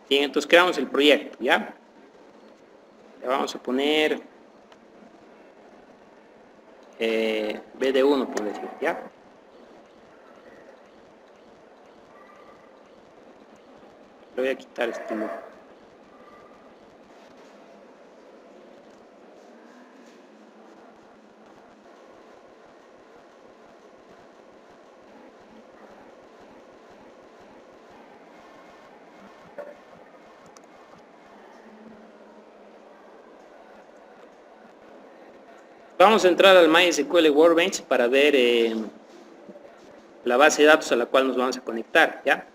Bien, entonces creamos el proyecto, ¿ya? Le vamos a poner BD1, por decir, ¿ya? Le voy a quitar este loop. Vamos a entrar al MySQL Workbench para ver la base de datos a la cual nos vamos a conectar, ¿ya?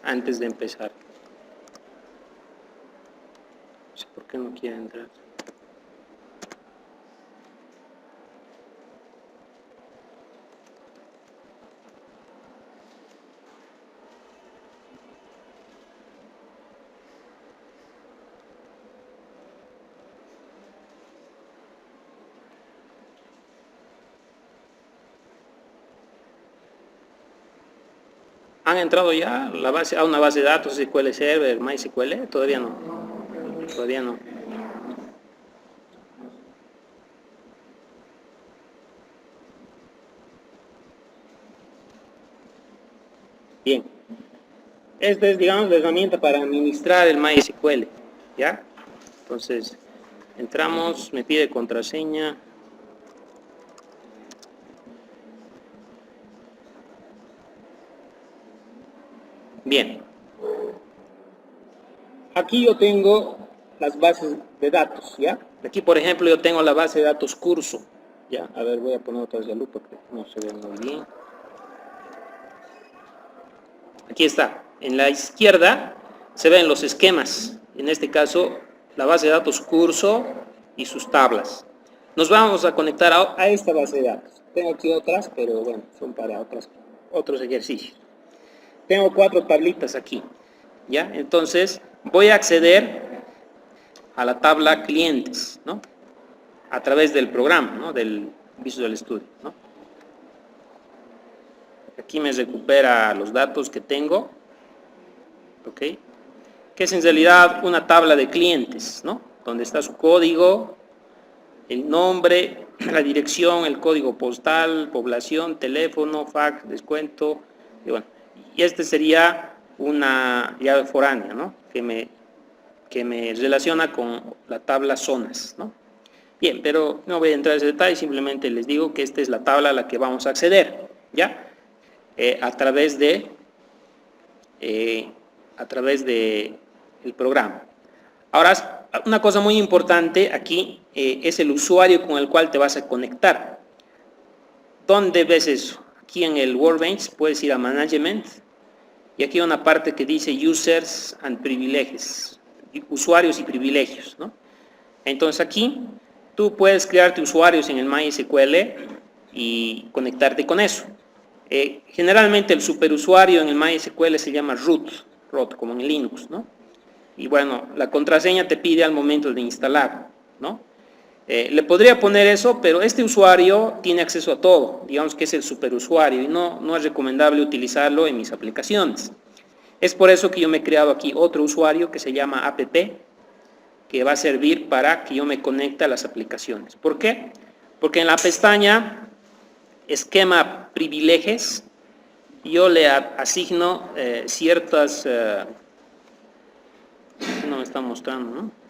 Antes de empezar. No sé por qué no quiere entrar. ¿Han entrado ya a una base de datos SQL Server, MySQL? Todavía no. Todavía no. Bien. Esta es, digamos, la herramienta para administrar el MySQL, ¿ya? Entonces, entramos, me pide contraseña. Bien. Aquí yo tengo las bases de datos, ¿ya? Aquí, por ejemplo, yo tengo la base de datos curso, ¿ya? A ver, voy a poner otra vez la lupa porque no se ve muy bien. Aquí está. En la izquierda se ven los esquemas. En este caso, la base de datos curso y sus tablas. Nos vamos a conectar a esta base de datos. Tengo aquí otras, pero bueno, son para otros ejercicios. Tengo 4 tablitas aquí, ¿ya? Entonces, voy a acceder a la tabla clientes, ¿no? A través del programa, ¿no? Del Visual Studio, ¿no? Aquí me recupera los datos que tengo, ¿ok? Que es en realidad una tabla de clientes, ¿no? Donde está su código, el nombre, la dirección, el código postal, población, teléfono, fax, descuento, y bueno, y este sería una llave foránea, ¿no? Que me relaciona con la tabla zonas, ¿no? Bien, pero no voy a entrar en ese detalle, simplemente les digo que esta es la tabla a la que vamos a acceder, ¿ya? A través de el programa. Ahora, una cosa muy importante aquí es el usuario con el cual te vas a conectar. ¿Dónde ves eso? Aquí en el Workbench puedes ir a Management y aquí hay una parte que dice Users and Privileges, usuarios y privilegios, ¿no? Entonces aquí tú puedes crearte usuarios en el MySQL y conectarte con eso. Generalmente el superusuario en el MySQL se llama root, como en Linux, ¿no? Y bueno, la contraseña te pide al momento de instalar, ¿no? Le podría poner eso, pero este usuario tiene acceso a todo, digamos que es el superusuario y no es recomendable utilizarlo en mis aplicaciones. Es por eso que yo me he creado aquí otro usuario que se llama app, que va a servir para que yo me conecte a las aplicaciones. ¿Por qué? Porque en la pestaña esquema privilegios yo le asigno ciertas no me está mostrando, ¿no?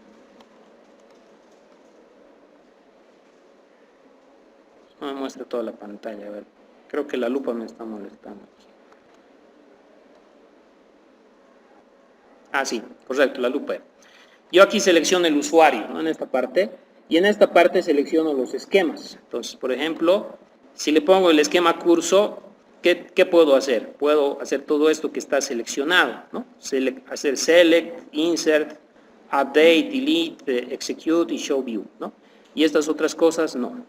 No me muestra toda la pantalla, a ver. Creo que la lupa me está molestando. Ah, sí, correcto, la lupa. Yo aquí selecciono el usuario, ¿no? En esta parte, y en esta parte selecciono los esquemas. Entonces, por ejemplo, si le pongo el esquema curso, ¿qué puedo hacer? Puedo hacer todo esto que está seleccionado, ¿no? Hacer select, insert, update, delete, execute y show view, ¿no? Y estas otras cosas no.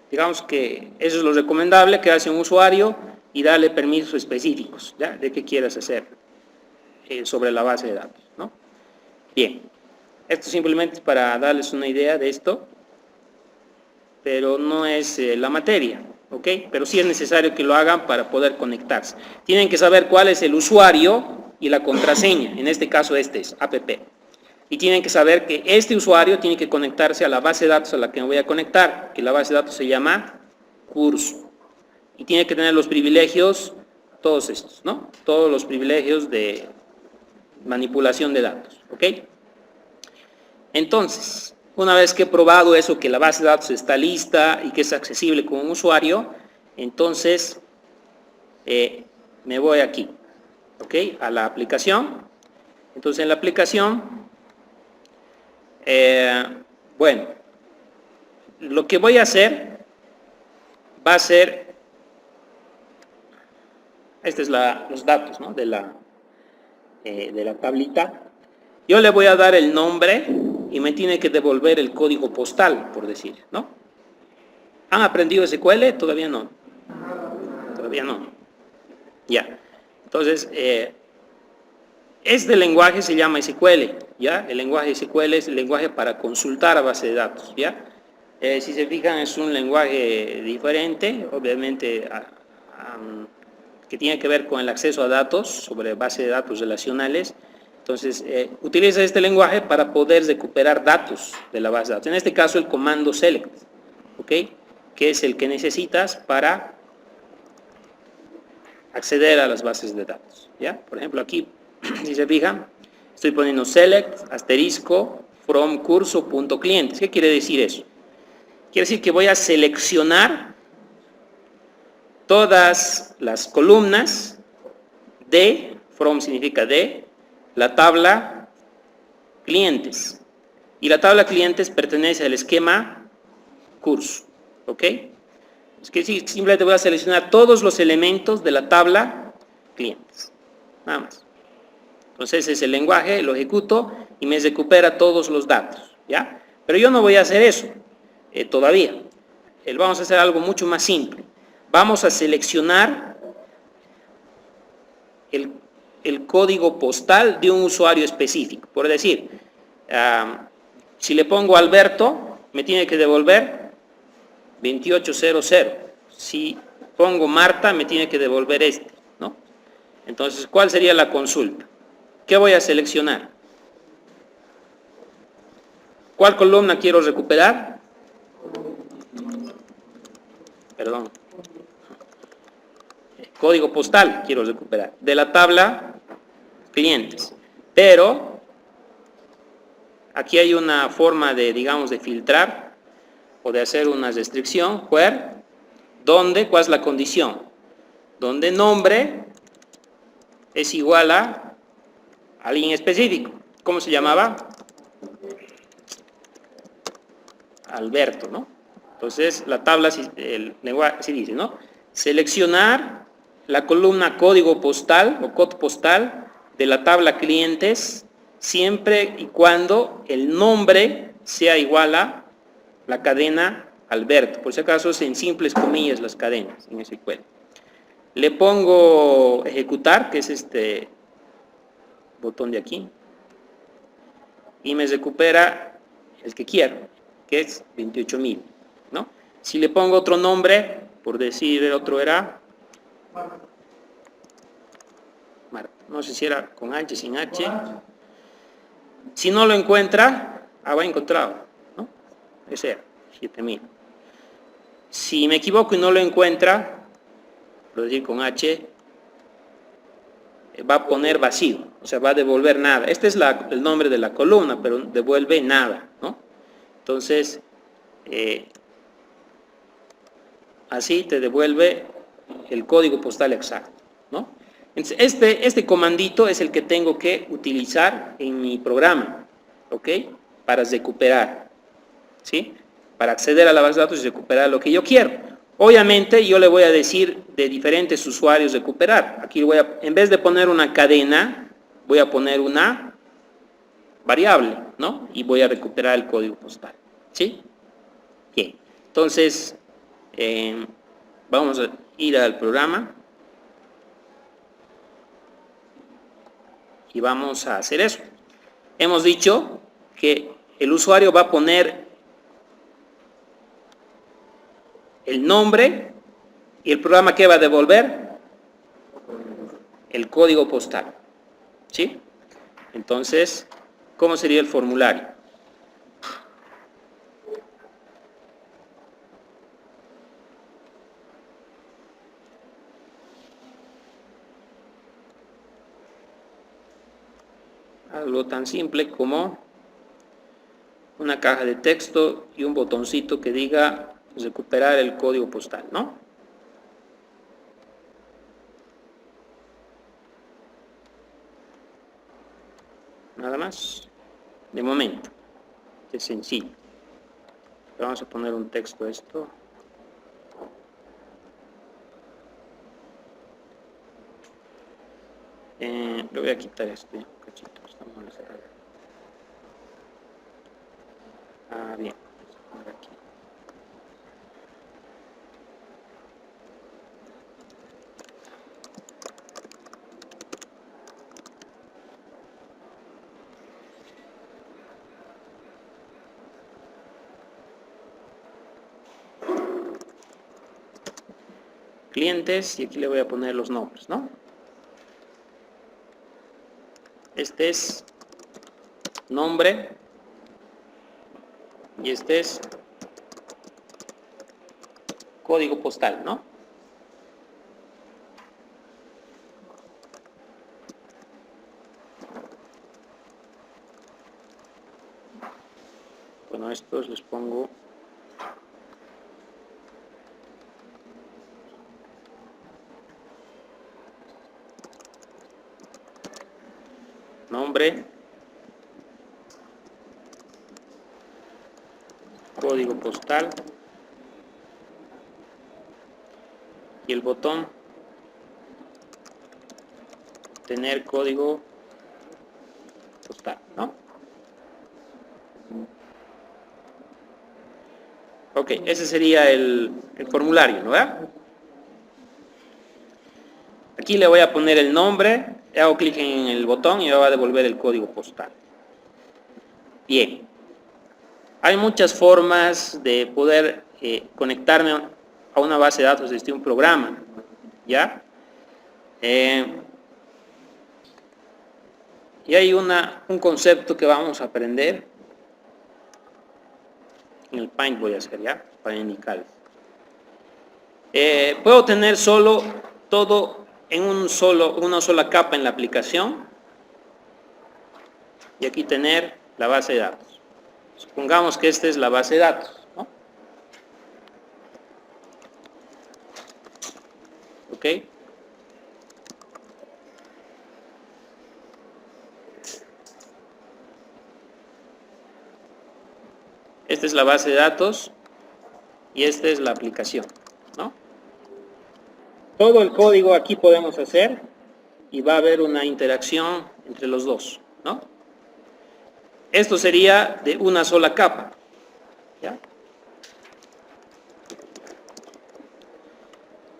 Digamos que eso es lo recomendable, que hace un usuario y darle permisos específicos, ¿ya? De qué quieras hacer sobre la base de datos, ¿no? Bien, esto simplemente es para darles una idea de esto, pero no es la materia. ¿ok? Pero sí es necesario que lo hagan para poder conectarse. Tienen que saber cuál es el usuario y la contraseña, en este caso este es app. Y tienen que saber que este usuario tiene que conectarse a la base de datos a la que me voy a conectar, que la base de datos se llama curso. Y tiene que tener los privilegios, todos estos, ¿no? Todos los privilegios de manipulación de datos, ¿ok? Entonces, una vez que he probado eso, que la base de datos está lista y que es accesible con un usuario, entonces me voy aquí, ¿ok? A la aplicación. Entonces en la aplicación, bueno, lo que voy a hacer va a ser, estos es los datos, ¿no? de la tablita. Yo le voy a dar el nombre y me tiene que devolver el código postal, por decir, ¿no? ¿Han aprendido SQL? Todavía no. Todavía no. Ya. Entonces, este lenguaje se llama SQL, ¿ya? El lenguaje SQL es el lenguaje para consultar a base de datos, ¿ya? Si se fijan, es un lenguaje diferente, obviamente, que tiene que ver con el acceso a datos sobre base de datos relacionales. Entonces, utiliza este lenguaje para poder recuperar datos de la base de datos. En este caso, el comando select, ¿ok? Que es el que necesitas para acceder a las bases de datos, ¿ya? Por ejemplo, aquí, si se fijan, estoy poniendo select, asterisco, from curso.clientes. ¿Qué quiere decir eso? Quiere decir que voy a seleccionar todas las columnas de, from significa de, la tabla clientes. Y la tabla clientes pertenece al esquema curso, ¿ok? Es que simplemente voy a seleccionar todos los elementos de la tabla clientes, nada más. Entonces ese es el lenguaje, lo ejecuto y me recupera todos los datos, ¿ya? Pero yo no voy a hacer eso todavía. Vamos a hacer algo mucho más simple. Vamos a seleccionar el código postal de un usuario específico. Por decir, si le pongo Alberto, me tiene que devolver 2800. Si pongo Marta, me tiene que devolver este, ¿no? Entonces, ¿cuál sería la consulta? ¿Qué voy a seleccionar? ¿Cuál columna quiero recuperar? Perdón. Código postal quiero recuperar. De la tabla clientes. Pero aquí hay una forma de, digamos, de filtrar o de hacer una restricción. Where, ¿dónde? ¿Cuál es la condición? Donde nombre es igual a alguien específico. ¿Cómo se llamaba? Alberto, ¿no? Entonces, la tabla, el lenguaje, así dice, ¿no? Seleccionar la columna código postal o código postal de la tabla clientes siempre y cuando el nombre sea igual a la cadena Alberto. Por si acaso es en simples comillas las cadenas en SQL. Le pongo ejecutar, que es este botón de aquí, y me recupera el que quiero, que es 28.000, ¿no? Si le pongo otro nombre, por decir el otro era Marta, no sé si era con H, sin H. Si no lo encuentra, va encontrado, ¿no? Ese era 7.000. Si me equivoco y no lo encuentra, por decir con H, va a poner vacío, o sea, va a devolver nada. Este es el nombre de la columna, pero devuelve nada, ¿no? Entonces, así te devuelve el código postal exacto, ¿no? Entonces, este comandito es el que tengo que utilizar en mi programa, ¿ok? Para recuperar, ¿sí? Para acceder a la base de datos y recuperar lo que yo quiero. Obviamente yo le voy a decir de diferentes usuarios recuperar. Aquí en vez de poner una cadena, voy a poner una variable, ¿no? Y voy a recuperar el código postal, ¿sí? Bien, entonces vamos a ir al programa y vamos a hacer eso. Hemos dicho que el usuario va a poner el nombre ¿Y el programa qué va a devolver? El código postal. ¿Sí? Entonces, ¿cómo sería el formulario? Algo tan simple como una caja de texto y un botoncito que diga recuperar el código postal, ¿no? Nada más. De momento. Es sencillo. Vamos a poner un texto a esto. Le voy a quitar este cachito. Está molestando. Bien. Vamos a poner aquí. Clientes, y aquí le voy a poner los nombres, ¿no? Este es nombre y este es código postal, ¿no? Bueno, a estos les pongo nombre, código postal y el botón tener código postal, ¿no? Ok, ese sería el formulario, ¿no? Aquí le voy a poner el nombre, hago clic en el botón y me va a devolver el código postal. Bien. Hay muchas formas de poder conectarme a una base de datos desde un programa, ¿ya? Y hay un concepto que vamos a aprender. En el Paint voy a hacer, ¿ya? Para indicar. Puedo tener solo todo en una sola capa en la aplicación. Y aquí tener la base de datos. Supongamos que esta es la base de datos, ¿no? ¿Ok? Esta es la base de datos y esta es la aplicación, ¿no? Todo el código aquí podemos hacer y va a haber una interacción entre los dos, ¿no? Esto sería de una sola capa, ¿ya?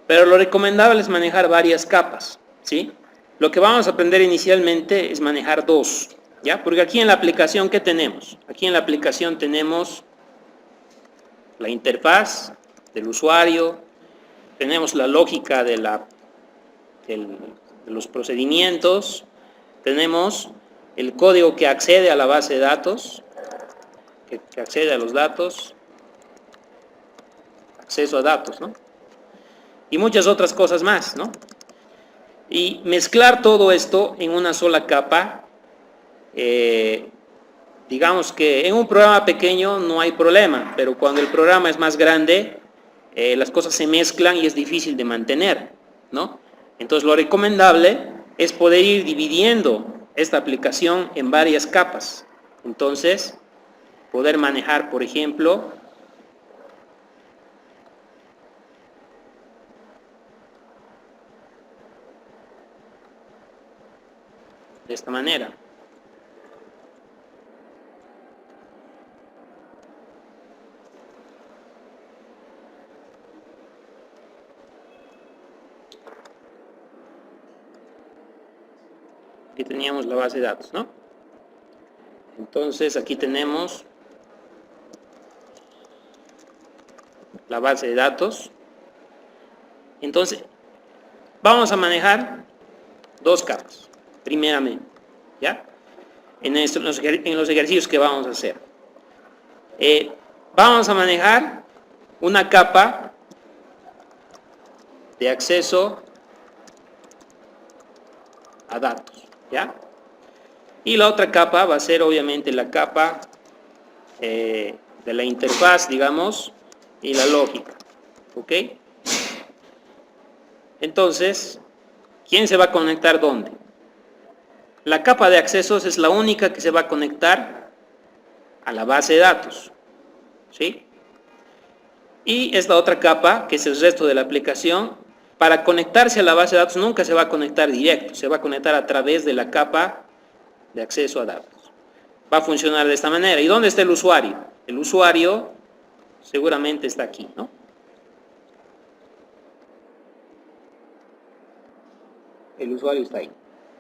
Pero lo recomendable es manejar varias capas, ¿sí? Lo que vamos a aprender inicialmente es manejar dos, ¿ya? Porque aquí en la aplicación, ¿qué tenemos? Aquí en la aplicación tenemos la interfaz del usuario, tenemos la lógica de los procedimientos, tenemos el código que accede a la base de datos, que accede a los datos, acceso a datos, ¿no? Y muchas otras cosas más, ¿no? Y mezclar todo esto en una sola capa, digamos que en un programa pequeño no hay problema, pero cuando el programa es más grande, las cosas se mezclan y es difícil de mantener, ¿no? Entonces lo recomendable es poder ir dividiendo esta aplicación en varias capas. Entonces, poder manejar, por ejemplo, de esta manera. Aquí teníamos la base de datos, ¿no? Entonces aquí tenemos la base de datos Entonces, vamos a manejar dos capas, primeramente, ¿ya? En los ejercicios que vamos a hacer. Vamos a manejar una capa de acceso a datos, ¿ya? Y la otra capa va a ser obviamente la capa de la interfaz, digamos, y la lógica, ¿ok? Entonces, ¿quién se va a conectar dónde? La capa de accesos es la única que se va a conectar a la base de datos, ¿sí? Y esta otra capa, que es el resto de la aplicación, para conectarse a la base de datos nunca se va a conectar directo, se va a conectar a través de la capa de acceso a datos. Va a funcionar de esta manera. ¿Y dónde está el usuario? El usuario seguramente está aquí, ¿no? El usuario está ahí,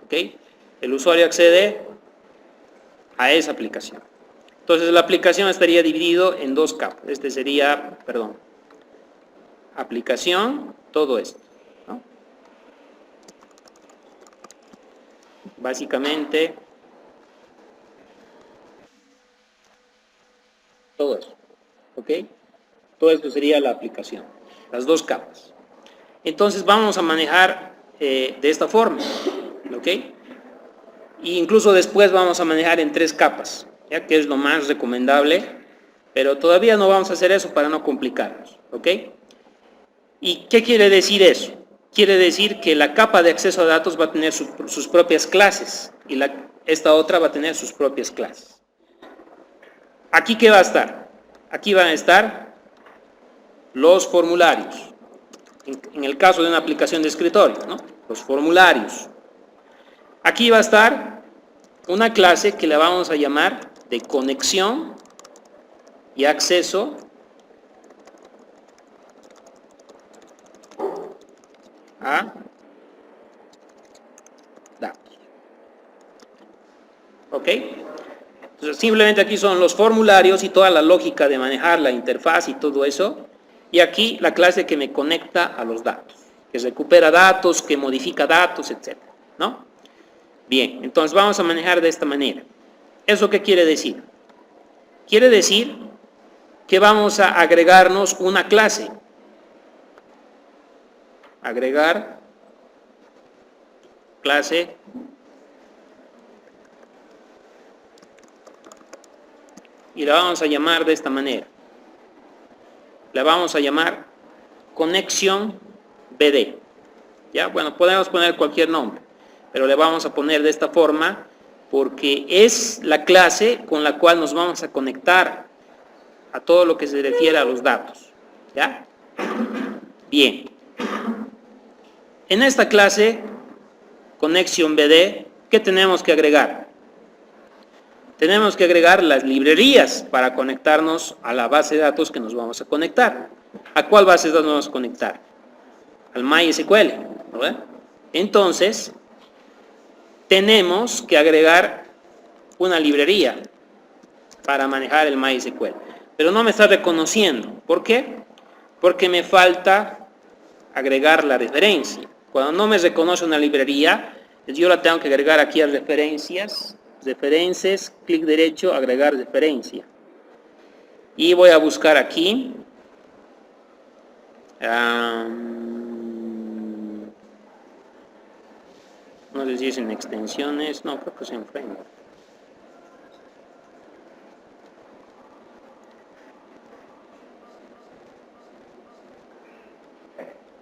¿ok? El usuario accede a esa aplicación. Entonces la aplicación estaría dividido en dos capas. Este sería, perdón, aplicación, todo esto, ¿no? Básicamente, todo eso, ¿ok? Todo esto sería la aplicación, las dos capas. Entonces vamos a manejar de esta forma, ¿ok? E incluso después vamos a manejar en tres capas, ya que es lo más recomendable, pero todavía no vamos a hacer eso para no complicarnos, ¿ok? ¿Y qué quiere decir eso? Quiere decir que la capa de acceso a datos va a tener sus propias clases y esta otra va a tener sus propias clases. ¿Aquí qué va a estar? Aquí van a estar los formularios. En el caso de una aplicación de escritorio, ¿no? Los formularios. Aquí va a estar una clase que la vamos a llamar de conexión y acceso a datos. ¿Ok? Entonces, simplemente aquí son los formularios y toda la lógica de manejar la interfaz y todo eso. Y aquí la clase que me conecta a los datos, que recupera datos, que modifica datos, etc. ¿No? Bien, entonces vamos a manejar de esta manera. ¿Eso qué quiere decir? Quiere decir que vamos a agregarnos una clase. Agregar clase y la vamos a llamar de esta manera. La vamos a llamar conexión BD. ¿Ya? Bueno, podemos poner cualquier nombre, pero le vamos a poner de esta forma porque es la clase con la cual nos vamos a conectar a todo lo que se refiere a los datos. ¿Ya? Bien. En esta clase, conexión BD, ¿qué tenemos que agregar? Tenemos que agregar las librerías para conectarnos a la base de datos que nos vamos a conectar. ¿A cuál base de datos nos vamos a conectar? Al MySQL, ¿verdad? Entonces, tenemos que agregar una librería para manejar el MySQL. Pero no me está reconociendo. ¿Por qué? Porque me falta agregar la referencia. Cuando no me reconoce una librería, yo la tengo que agregar aquí a referencias, referencias, clic derecho, agregar referencia. Y voy a buscar aquí. No sé si es en extensiones, no, creo que es en framework.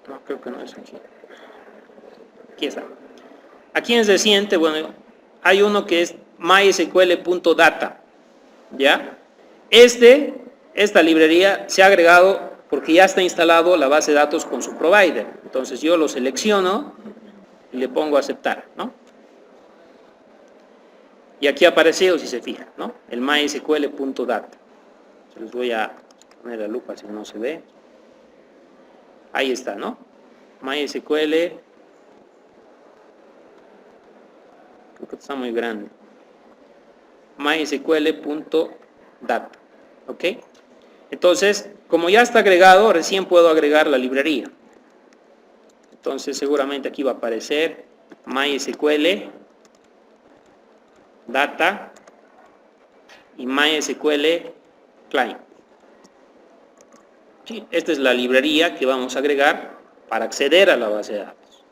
No, creo que no es aquí. Aquí está. Aquí en reciente, bueno, hay uno que es mysql.data, ¿ya? Esta librería se ha agregado porque ya está instalado la base de datos con su provider. Entonces yo lo selecciono y le pongo a aceptar, ¿no? Y aquí apareció, si se fijan, ¿no? El mysql.data. Se les voy a poner la lupa si no se ve. Ahí está, ¿no? MySQL. Creo que está muy grande. mysql.data. ¿Ok? Entonces, como ya está agregado, recién puedo agregar la librería. Entonces seguramente aquí va a aparecer MySQL Data y MySQL Client. ¿Sí? Esta es la librería que vamos a agregar para acceder a la base de datos.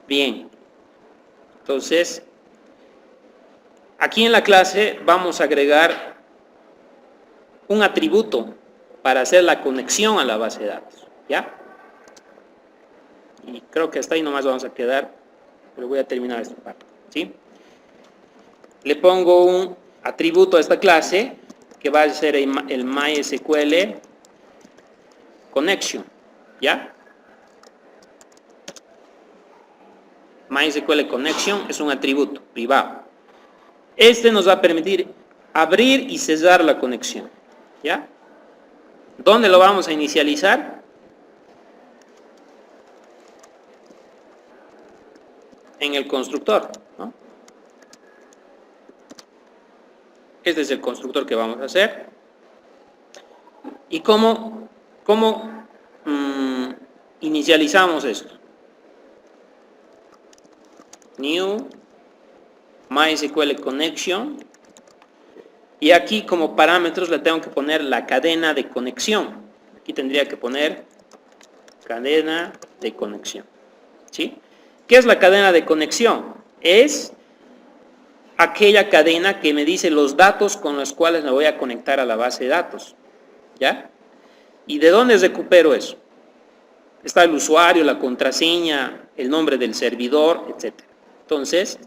Bien, entonces aquí en la clase vamos a agregar un atributo para hacer la conexión a la base de datos, ¿ya? Y creo que hasta ahí nomás vamos a quedar, pero voy a terminar esta parte, ¿sí? Le pongo un atributo a esta clase que va a ser el MySQL Connection, ¿ya? MySQL Connection es un atributo privado. Este nos va a permitir abrir y cerrar la conexión, ¿ya? ¿Dónde lo vamos a inicializar? En el constructor, ¿no? Este es el constructor que vamos a hacer. ¿Y cómo inicializamos esto? New MySQL Connection. Y aquí como parámetros le tengo que poner la cadena de conexión. Aquí tendría que poner cadena de conexión, ¿sí? ¿Qué es la cadena de conexión? Es aquella cadena que me dice los datos con los cuales me voy a conectar a la base de datos, ¿ya? ¿Y de dónde recupero eso? Está el usuario, la contraseña, el nombre del servidor, etc. Entonces,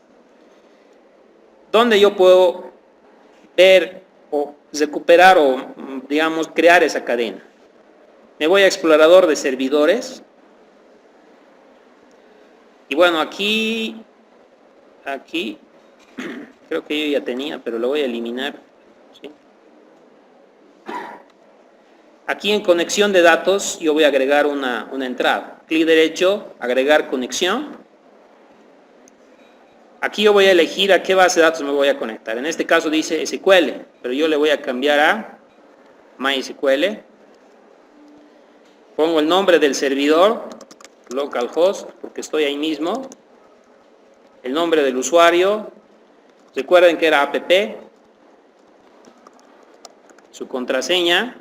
¿dónde yo puedo ver o recuperar o, digamos, crear esa cadena? Me voy a explorador de servidores. Y bueno, aquí, creo que yo ya tenía, pero lo voy a eliminar, ¿sí? Aquí en conexión de datos yo voy a agregar una entrada. Clic derecho, agregar conexión. Aquí yo voy a elegir a qué base de datos me voy a conectar. En este caso dice SQL, pero yo le voy a cambiar a MySQL. Pongo el nombre del servidor, localhost, porque estoy ahí mismo. El nombre del usuario, recuerden que era app. Su contraseña.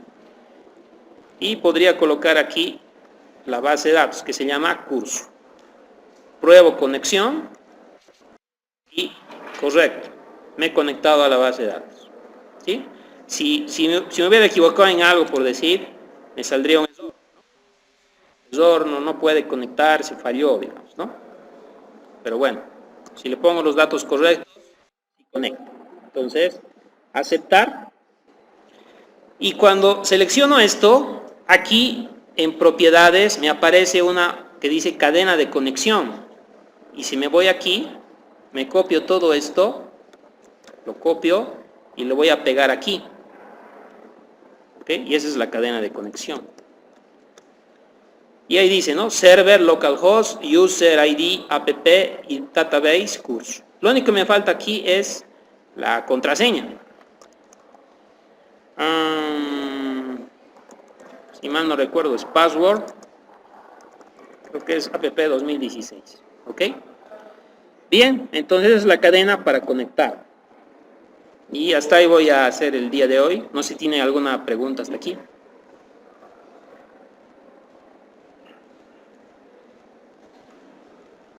Y podría colocar aquí la base de datos que se llama curso. Pruebo conexión y correcto, me he conectado a la base de datos, ¿sí? Si me hubiera equivocado en algo, por decir, me saldría un error. El error no puede conectarse, falló, digamos, ¿no? Pero bueno, si le pongo los datos correctos, conecta. Entonces, aceptar. Y cuando selecciono esto, aquí en propiedades me aparece una que dice cadena de conexión. Y si me voy aquí, me copio todo esto, lo copio y lo voy a pegar aquí. ¿Ok? Y esa es la cadena de conexión. Y ahí dice, ¿no? Server, localhost, user ID, app y database curso. Lo único que me falta aquí es la contraseña. Si mal no recuerdo es password. Creo que es app 2016. ¿Ok? Bien, entonces es la cadena para conectar. Y hasta ahí voy a hacer el día de hoy. No sé si tiene alguna pregunta hasta aquí.